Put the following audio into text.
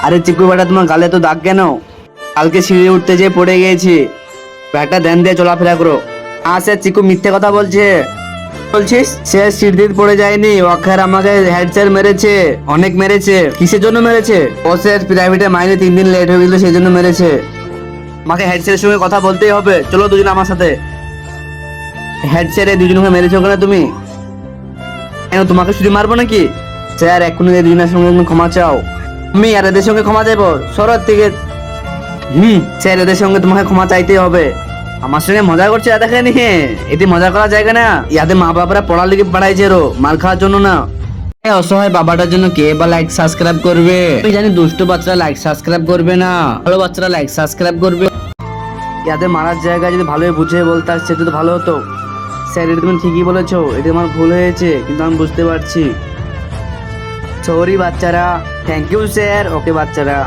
আরে চিকু বেটা, তোমার গালে তো দাগ কেন? কালকে সিঁড়ি উঠতে যেয়ে পড়ে গিয়েছি। ব্যাগটা ধ্যান দিয়ে চলাফেরা করো। স্যার, চিকু মিথ্যে কথা বলছে। বলছিস? সে সিঁড়ি দিয়ে পড়ে যায়নি, অক্ষর আমাকে হেড স্যার মেরেছে, অনেক মেরেছে। কিসের জন্য মেরেছে? ও স্যার প্রাইভেটে মাইনে 3 দিন লেট হয়ে গেছিল, সেই জন্য মেরেছে। আমাকে হেড স্যারের সঙ্গে কথা বলতেই হবে, চলো দুজন আমার সাথে। হেড স্যার দুজনকে মেরেছো কেন তুমি? কেন, তোমাকে শুধু মারবো নাকি? স্যার এক্ষুনি এই দুজনের সঙ্গে ক্ষমা চাও। আমি আর এদের সঙ্গে ক্ষমা চাইবো? শরৎ থেকে। স্যার, এদের সঙ্গে তোমাকে ক্ষমা চাইতেই হবে। আমার সঙ্গে মজা করছে দেখে নিয়ে? এটি মজা করার জায়গা না। ইয়াদের মা বাবারা পড়ালেখা পাঠাইছে রো, মার খাওয়ার জন্য না। এই অসহায় বাবাটার জন্য কে বা লাইক সাবস্ক্রাইব করবে? আমি জানি দুষ্টু বাচ্চারা লাইক সাবস্ক্রাইব করবে না, ভালো বাচ্চারা লাইক সাবস্ক্রাইব করবে। ইয়াদের মারার জায়গায় যদি ভালোই বুঝিয়ে বলতে সেটা তো ভালো হতো। স্যার, এটা তুমি ঠিকই বলেছো, এটা আমার ভুল হয়েছে, কিন্তু আমি বুঝতে পারছি। সরি বাচ্চারা। Thank you sir. ওকে বাচ্চারা।